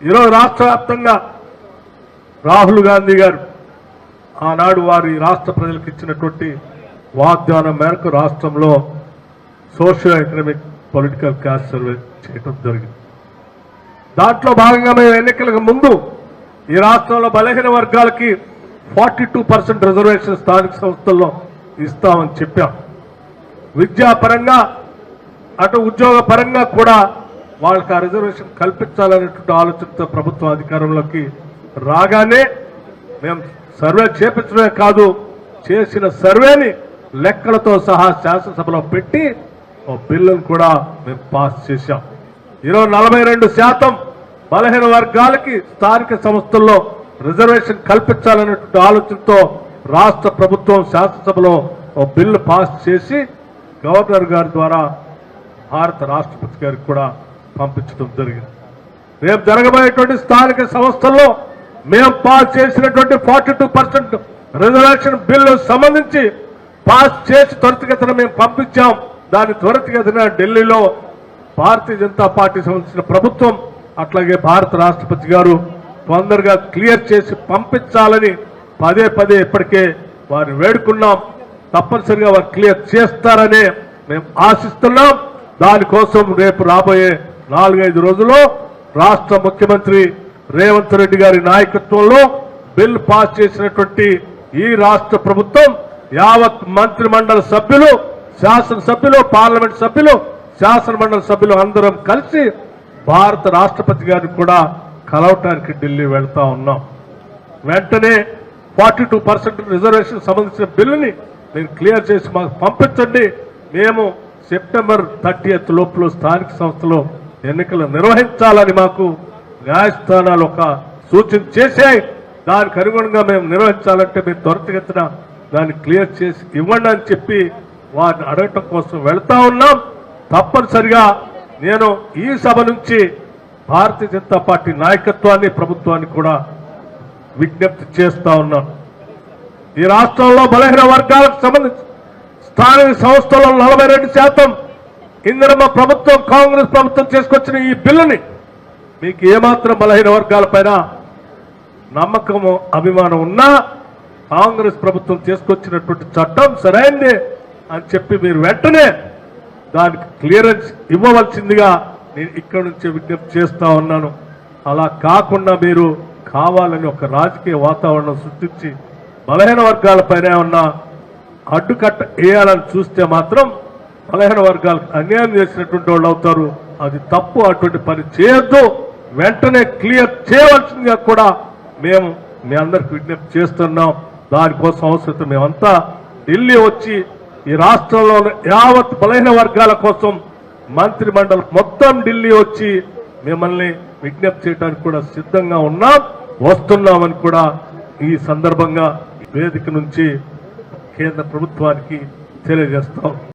ఈరోజు రాష్ట్ర వ్యాప్తంగా రాహుల్ గాంధీ గారు ఆనాడు వారి రాష్ట్ర ప్రజలకు ఇచ్చినటువంటి వాగ్దానం మేరకు రాష్ట్రంలో socio economic political caste survey చేయడం జరిగింది. దాంట్లో భాగంగా మేము ఎన్నికలకు ముందు ఈ రాష్ట్రంలో బలహీన వర్గాలకి 42% రిజర్వేషన్ స్థానిక సంస్థల్లో ఇస్తామని చెప్పాం. విద్యాపరంగా అటు ఉద్యోగ పరంగా కూడా వాళ్ళకి ఆ రిజర్వేషన్ కల్పించాలనేటువంటి ఆలోచనతో ప్రభుత్వం అధికారంలోకి రాగానే మేము సర్వే చేపించడమే కాదు, చేసిన సర్వేని లెక్కలతో సహా శాసనసభలో పెట్టి ఓ బిల్లును కూడా మేము పాస్ చేశాం. ఈరోజు 42% బలహీన వర్గాలకి స్థానిక సంస్థల్లో రిజర్వేషన్ కల్పించాలనేటువంటి ఆలోచనతో రాష్ట్ర ప్రభుత్వం శాసనసభలో ఓ బిల్లు పాస్ చేసి గవర్నర్ గారి ద్వారా భారత రాష్ట్రపతి గారికి కూడా పంపించడం జరిగింది. రేపు జరగబోయేటువంటి స్థానిక సంస్థల్లో మేము పాస్ చేసినటువంటి 42% రిజర్వేషన్ బిల్లు సంబంధించి పాస్ చేసి త్వరితగతిన మేము పంపించాం. దాని త్వరితగతిన ఢిల్లీలో భారతీయ జనతా పార్టీ సంబంధించిన ప్రభుత్వం అట్లాగే భారత రాష్ట్రపతి గారు తొందరగా క్లియర్ చేసి పంపించాలని పదే పదే ఇప్పటికే వారిని వేడుకున్నాం. తప్పనిసరిగా వారు క్లియర్ చేస్తారని మేము ఆశిస్తున్నాం. దానికోసం రేపు రాబోయే 4-5 రోజుల్లో రాష్ట్ర ముఖ్యమంత్రి రేవంత్ రెడ్డి గారి నాయకత్వంలో బిల్ పాస్ చేసినటువంటి ఈ రాష్ట్ర ప్రభుత్వం యావత్ మంత్రి మండలి సభ్యులు, శాసనసభ్యులు, పార్లమెంట్ సభ్యులు, శాసనమండలి సభ్యులు అందరం కలిసి భారత రాష్ట్రపతి గారిని కూడా కలవటానికి ఢిల్లీ వెళ్తా ఉన్నాం. వెంటనే 42% రిజర్వేషన్ సంబంధించిన బిల్లుని మీరు క్లియర్ చేసి మాకు పంపించండి. మేము సెప్టెంబర్ 30 లోపల స్థానిక సంస్థలో ఎన్నికలు నిర్వహించాలని మాకు న్యాయస్థానాలు ఒక సూచన చేశాయి. దానికి అనుగుణంగా మేము నిర్వహించాలంటే మీరు త్వరితగతిన దాన్ని క్లియర్ చేసి ఇవ్వండి అని చెప్పి వారిని అడగటం కోసం వెళ్తా ఉన్నాం. తప్పనిసరిగా నేను ఈ సభ నుంచి భారతీయ జనతా పార్టీ నాయకత్వాన్ని, ప్రభుత్వాన్ని కూడా విజ్ఞప్తి చేస్తా ఉన్నాను. ఈ రాష్ట్రంలో బలహీన వర్గాలకు సంబంధించి స్థానిక సంస్థల్లో 42% ఇందిరమ్మ ప్రభుత్వం, కాంగ్రెస్ ప్రభుత్వం చేసుకొచ్చిన ఈ బిల్లుని మీకు ఏమాత్రం బలహీన వర్గాలపైన నమ్మకము, అభిమానం ఉన్నా కాంగ్రెస్ ప్రభుత్వం చేసుకొచ్చినటువంటి చట్టం సరైందే అని చెప్పి మీరు వెంటనే దానికి క్లియరెన్స్ ఇవ్వవలసిందిగా నేను ఇక్కడి నుంచి విజ్ఞప్తి చేస్తా ఉన్నాను. అలా కాకుండా మీరు కావాలని ఒక రాజకీయ వాతావరణం సృష్టించి బలహీన వర్గాలపైన ఉన్న అడ్డుకట్ట వేయాలని చూస్తే మాత్రం బలహీన వర్గాలకు అన్యాయం చేసినటువంటి వాళ్ళు అవుతారు. అది తప్పు. అటువంటి పని చేయొద్దు. వెంటనే క్లియర్ చేయవలసిందిగా కూడా మేము మీ అందరికి విజ్ఞప్తి చేస్తున్నాం. దానికోసం అవసరం మేమంతా ఢిల్లీ వచ్చి ఈ రాష్ట్రంలో యావత్ బలహీన వర్గాల కోసం మంత్రి మండలి మొత్తం ఢిల్లీ వచ్చి మిమ్మల్ని విజ్ఞప్తి చేయడానికి కూడా సిద్ధంగా వస్తున్నామని కూడా ఈ సందర్భంగా వేదిక నుంచి కేంద్ర ప్రభుత్వానికి తెలియజేస్తాం.